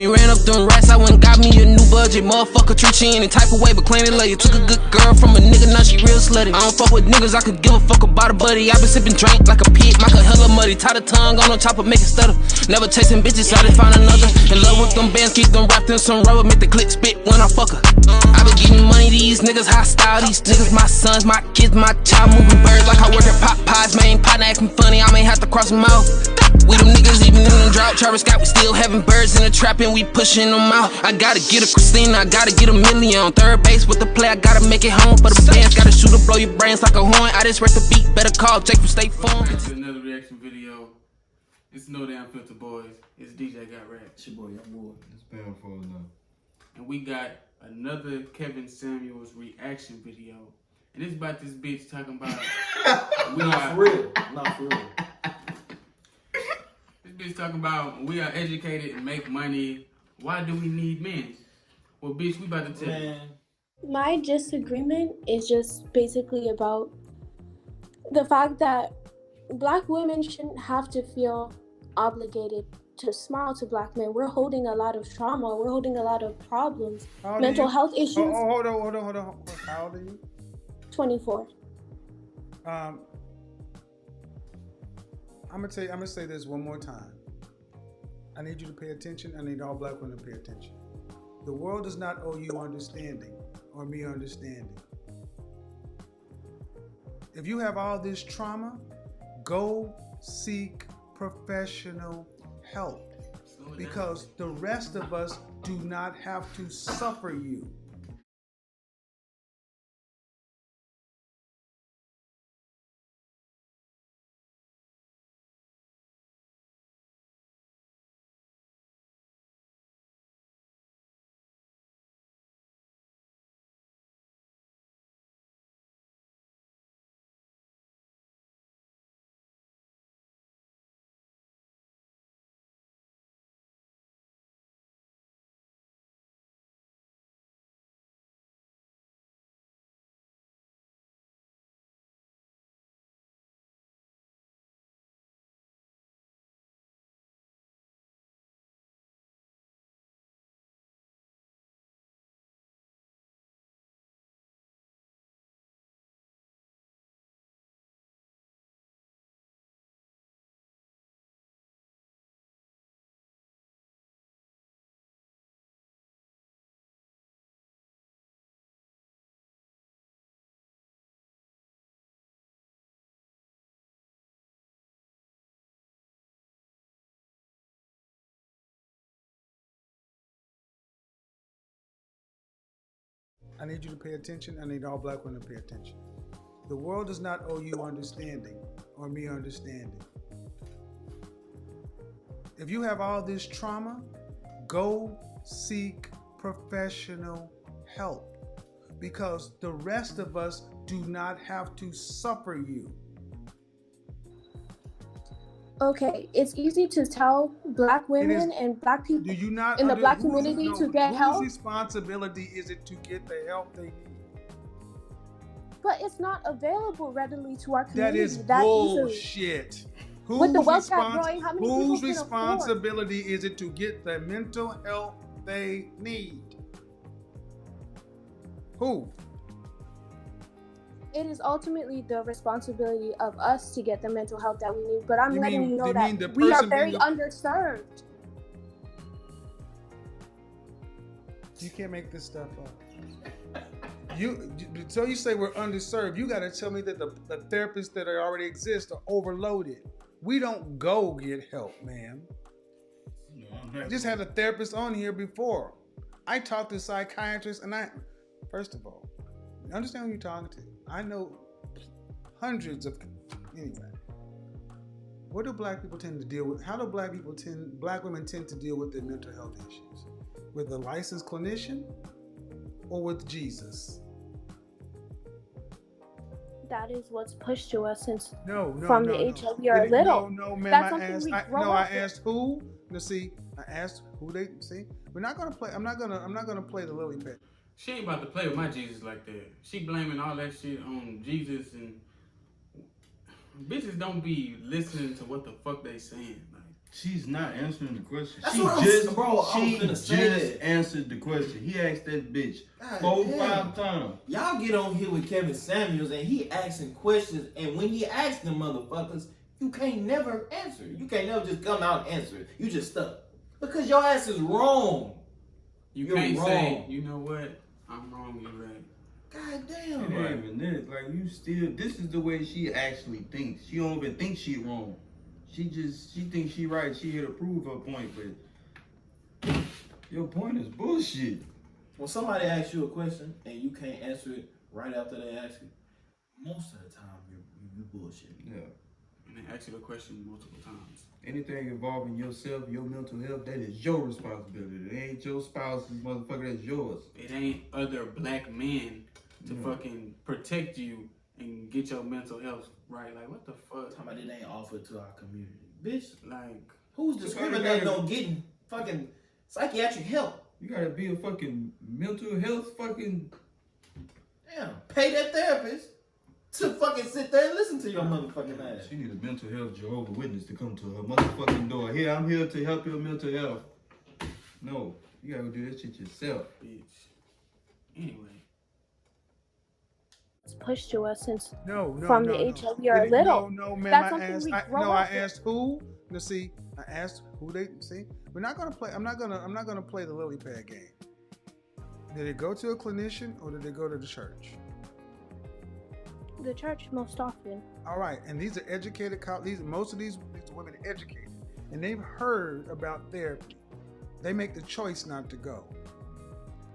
He ran up them rats, I went and got me a new budget. Motherfucker treat you any type of way, but claim it love you. Took a good girl from a nigga, now she real slutty. I don't fuck with niggas, I could give a fuck about a buddy. I been sipping drink like a pig, my cup hella muddy. Tie the tongue on the chopper, make it stutter. Never chasing bitches, I done found another. In love with them bands, keep them wrapped in some rubber. Make the clip spit when I fuck her. I been getting money, these niggas hostile. These niggas my sons, my kids, my child. Moving birds like I work at Popeyes. Main partner acting funny, I may have to cross them out. We them niggas even in the drought. Travis Scott, we still having birds in the trap and we pushing them out. I gotta get a Christina, I gotta get a million. Third base with the play, I gotta make it home. For the bands, gotta shoot or blow your brains like a horn. I just rest the beat, better call Jake from State Farm. It's another reaction video. It's No Damn Filter Boys. It's DJ Got Rap. It's your boy, Young Boy. It's been for enough. And we got another Kevin Samuels reaction video. And it's about this bitch talking about Not for real. Not for real. This bitch talking about we are educated and make money. Why do we need men? Well, bitch, we about to tell you. My disagreement is just basically about the fact that Black women shouldn't have to feel obligated to smile to Black men. We're holding a lot of trauma. We're holding a lot of problems, mental health issues. Hold on. How old are you? 24. I'm gonna say this one more time. I need you to pay attention. I need all Black women to pay attention. The world does not owe you understanding or me understanding. If you have all this trauma, go seek professional help, because the rest of us do not have to suffer you. I need you to pay attention. I need all Black women to pay attention. The world does not owe you understanding or me understanding. If you have all this trauma, go seek professional help, because the rest of us do not have to suffer you. Okay, it's easy to tell Black women and Black people Do you not in the Black community to get help, whose responsibility is it to get the help they need? but it's not available readily to our That community is easily. bullshit. With the wealth gap growing, how many people Whose can responsibility is it to get the mental health they need? Who? It is ultimately the responsibility of us to get the mental health that we need, but I'm letting you know that we are very underserved. You can't make this stuff up. So you say we're underserved. You got to tell me that the therapists that already exist are overloaded. We don't go get help, man. I just had a therapist on here before. I talked to psychiatrists, and first of all, understand who you're talking to. I know hundreds of, anyway. What do Black people tend to deal with? How do Black women tend to deal with their mental health issues? With a licensed clinician or with Jesus? That is what's pushed to us since from the age that we are little. No, ma'am. That's something we grow up I asked who. Let's see. I asked who they see. We're not gonna play. I'm not gonna play the lily pad. She ain't about to play with my Jesus like that. She blaming all that shit on Jesus, and bitches don't be listening to what the fuck they saying. Like, She's not answering the question. That's She what I'm just, saying, bro. I was she finna say just that. answered the question. He asked that bitch God 4, damn. 5 times. Y'all get on here with Kevin Samuels and he asking questions, and when he asks them motherfuckers, you can't never answer. You can't never just come out and answer. You just stuck. Because your ass is wrong. You can't say, you know what? I'm wrong, you're right. God It damn. ain't even this. Like, you still, this is the way she actually thinks. She don't even think she wrong. She thinks she right. She here to prove her point, but your point is bullshit. When somebody asks you a question and you can't answer it right after they ask it, most of the time you bullshit. Yeah. And they ask you the question multiple times. Anything involving yourself, your mental health, that is your responsibility. It ain't your spouse's motherfucker, that's yours. It ain't other black men to fucking protect you and get your mental health right. Like, what the fuck? Talking about it ain't offered to our community. Bitch, Like, who's discriminating on getting fucking psychiatric help? You gotta be a fucking mental health fucking. Damn, pay that therapist to fucking sit there and listen to your motherfucking ass. She need a mental health Jehovah's Witness to come to her motherfucking door. Here, I'm here to help your mental health. No, you gotta do that shit yourself. bitch. Anyway. It's pushed to us since No, from the age that we are little. No, ma'am. That's I something asked. we I grow up with. asked who. Let's see. I asked who they see. We're not gonna play. I'm not gonna play the lily pad game. Did they go to a clinician or did they go to the church? The church most often. All right, and these are educated. Most of these women are educated, and they've heard about therapy. They make the choice not to go.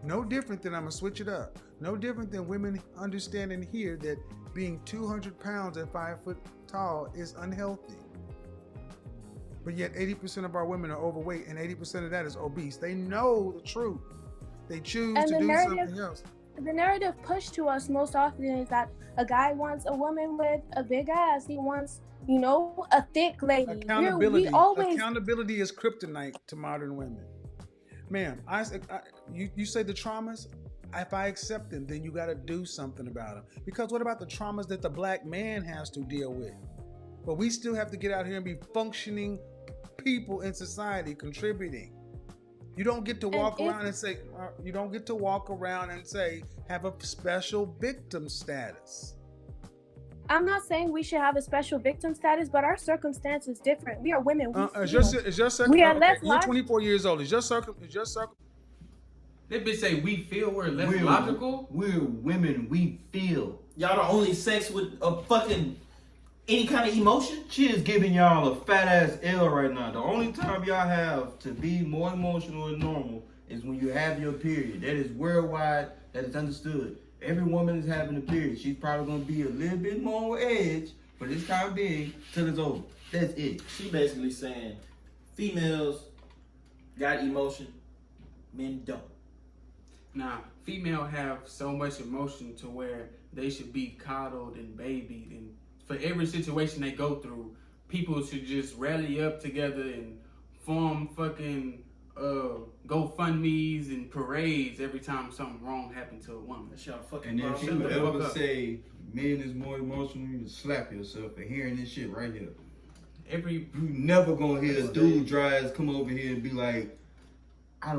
No different than, I'm gonna switch it up. No different than women understand and hear that being 200 pounds and 5 foot tall is unhealthy. But yet 80% of our women are overweight and 80% of that is obese. They know the truth. They choose And to the do narrative- something else. The narrative pushed to us most often is that a guy wants a woman with a big ass. He wants, a thick lady. Accountability. We always Accountability is kryptonite to modern women. Ma'am, you say the traumas. If I accept them, then you got to do something about them. Because what about the traumas that the black man has to deal with? But we still have to get out here and be functioning people in society, contributing. You don't get to walk around and say, have a special victim status. I'm not saying we should have a special victim status, but our circumstance is different. We are women. We We are less You're 24 years old. Is your circumstance? That bitch say we feel we're less logical. We're women, we feel. Y'all the only sex with a fucking any kind of emotion? She is giving y'all a fat ass L right now. The only time y'all have to be more emotional than normal is when you have your period. That is worldwide, that is understood. Every woman is having a period. She's probably gonna be a little bit more on edge for this time being till it's over. That's it. She basically saying females got emotion, men don't. Now, female have so much emotion to where they should be coddled and babied, and for every situation they go through, people should just rally up together and form fucking GoFundMes and parades every time something wrong happened to a woman. That's y'all fucking And if problem. you the fuck ever up. say men is more emotional, you just slap yourself for hearing this shit right here. Every You never gonna hear a dude dry ass come over here and be like, I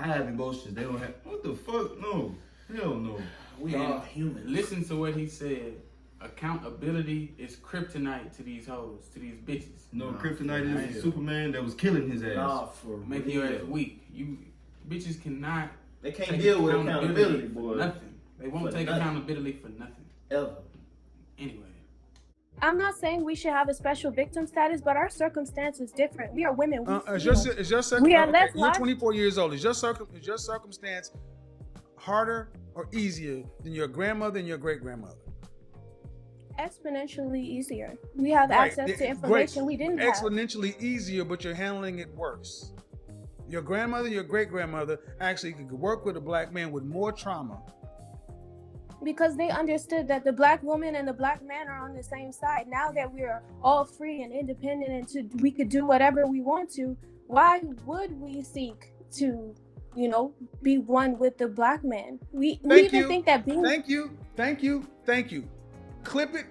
have emotions. They don't have. What the fuck? No. Hell no. We are human. listen to what he said. Accountability is kryptonite to these hoes, to these bitches. No, Nah, Kryptonite is for a Superman that was killing his ass. Nah, for Making real. your ass weak. You bitches cannot They can't take deal with accountability, for boy. nothing. They won't For take nothing. accountability for nothing. Ever. Anyway. I'm not saying we should have a special victim status, but our circumstance is different. We are women. Is your circumstance? We are less You're logical. 24 years old. Is your circumstance harder or easier than your grandmother and your great grandmother? Exponentially easier. We have Right. access to Great. information we didn't have. Exponentially easier, but you're handling it worse. Your grandmother, your great grandmother actually could work with a black man with more trauma. Because they understood that the black woman and the black man are on the same side. Now that we are all free and independent and we could do whatever we want to, why would we seek to, be one with the black man? We even think that being Thank you. Clip it.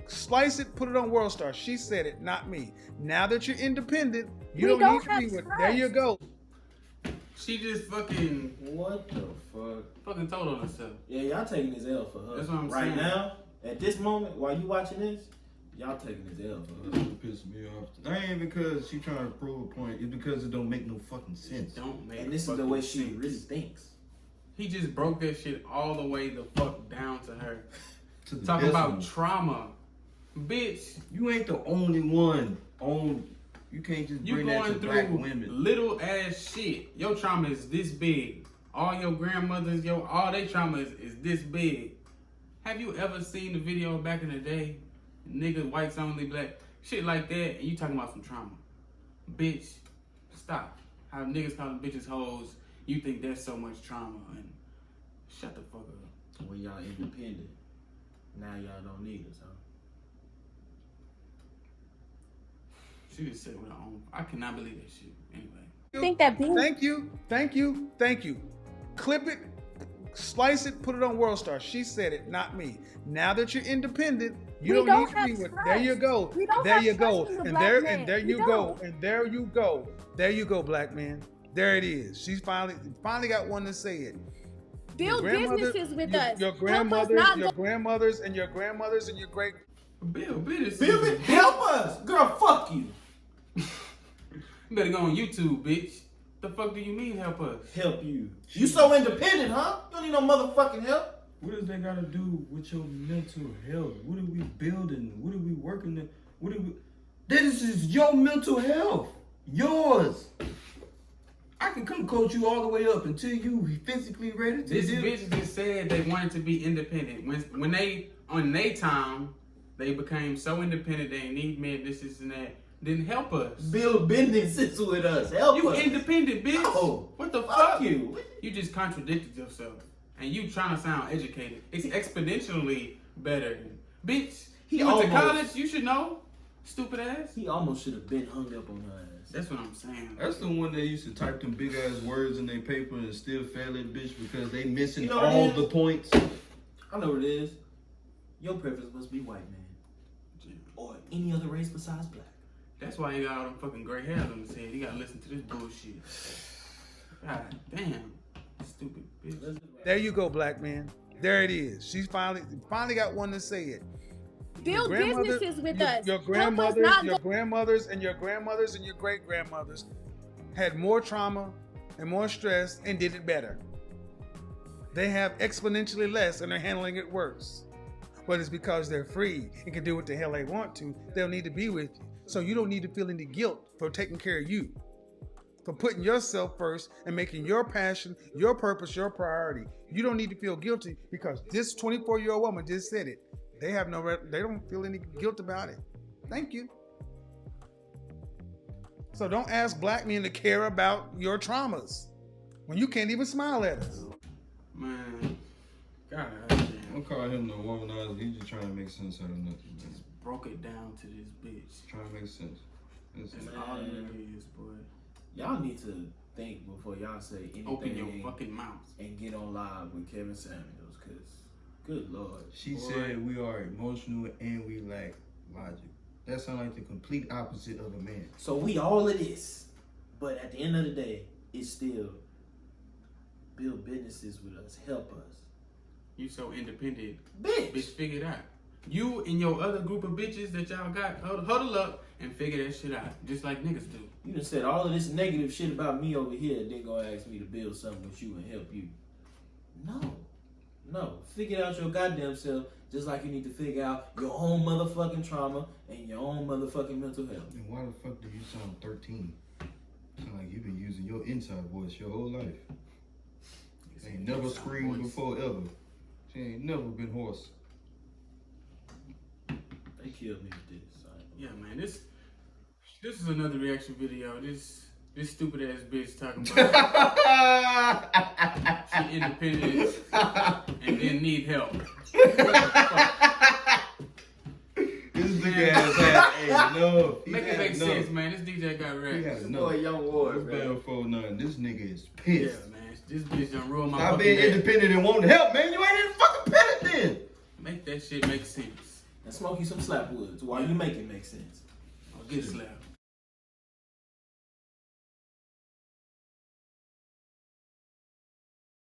Slice it, put it on World Star. She said it, not me. Now that you're independent, you We don't don't need to be have with. trust. There you go. She just fucking What the fuck? fucking told on herself. Yeah, y'all taking this L for her. That's what I'm right saying. now, at this moment, while you watching this, y'all taking this L for That's her. what pisses me off. That ain't because she trying to prove a point. It's because it don't make no fucking sense. Don't make And this is the fucking way she sense. really thinks. He just broke that shit all the way the fuck down to her. To the Talking about decimal. trauma. Bitch, You ain't the only one on. You can't just you bring that going to black through women. little ass shit. Your trauma is this big. All your grandmothers, all their trauma is this big. Have you ever seen the video back in the day? Niggas, whites only, black, shit like that, and you talking about some trauma. Bitch, stop. How niggas calling bitches hoes, you think that's so much trauma, and shut the fuck up. When y'all independent, now y'all don't need us, huh? She just said with her own. I cannot believe that shit. Anyway. I think that being Thank you. Clip it, slice it, put it on World Star. She said it, not me. Now that you're independent, you We don't don't need to have be with. trust. There you go. We don't There have you go. trust in the And black there man. and there We you go. don't. And there you go. There you go, black man. There it is. She's finally got one to say it. build businesses with us. Your Help us grandmothers, not your go- grandmothers, and your grandmothers and your great. Bill, business. Bill, help us! Girl, fuck you. You better go on YouTube, bitch. The fuck do you mean help us? Help you. You so independent, huh? You don't need no motherfucking help. What does that got to do with your mental health? What are we building? What are we working on? What are we? This is your mental health. Yours. I can come coach you all the way up until you physically ready to This deal. bitch just said they wanted to be independent. When they on their time, they became so independent they need men, this and that. Then help us. Build businesses with us. Help You us. independent, bitch. No. What the Fuck fuck? you. You just contradicted yourself. And you trying to sound educated. It's exponentially better. Bitch, He you went to almost- college, you should know. Stupid ass. He almost should have been hung up on her ass. That's what I'm saying. That's the one that used to type them big ass words in their paper and still fail that bitch because they missing You know what it all is? the points. I know what it is. Your preference must be white man. Or any other race besides black. That's why he got all them fucking gray hairs on his head. He gotta listen to this bullshit. God damn. Stupid bitch. There you go, black man. There it is. She's finally got one to say it. build Grandmother- businesses with your, us. Your Help us grandmothers, not your go- grandmothers, and your grandmothers and your great grandmothers had more trauma and more stress and did it better. They have exponentially less and they're handling it worse. But it's because they're free and can do what the hell they want to. They'll need to be with you. So you don't need to feel any guilt for taking care of you, for putting yourself first and making your passion, your purpose, your priority. You don't need to feel guilty because this 24-year-old woman just said it. They don't feel any guilt about it. Thank you. So don't ask black men to care about your traumas when you can't even smile at us. Man. God damn. Don't call him no womanizer. He's just trying to make sense out of nothing, man. Broke it down to this bitch. Trying to make sense. That's That's it. all it is, boy. Y'all need to think before y'all say anything Open your fucking mouth. and get on live with Kevin Samuels, cause good lord. She Boy. said we are emotional and we lack logic. That sounds like the complete opposite of a man. So we all of this, but at the end of the day, it's still build businesses with us, help us. You so independent. Bitch. Bitch, figure it out. You and your other group of bitches that y'all got, huddle up and figure that shit out. Just like niggas do. You done said all of this negative shit about me over here, then gonna ask me to build something with you and help you. No. Figure out your goddamn self, just like you need to figure out your own motherfucking trauma and your own motherfucking mental health. And why the fuck do you sound 13? Sound like you've been using your inside voice your whole life. Ain't never screamed before ever. She ain't never been hoarse. They killed me with this. Yeah, man. This is another reaction video. This stupid ass bitch talking about she independent and then need help. What the fuck? This nigga has had enough. He Make it had make enough. sense, man. This DJ got He wrecked. had Boy, enough. young ward, This man. man 4'9". This nigga is Yeah, pissed. man. This bitch done ruined my Stop fucking being day. independent and wanting help, man. You ain't even fucking independent then. Make that shit make sense. and smoke you some slap woods while you make it make sense. I'll get slapped.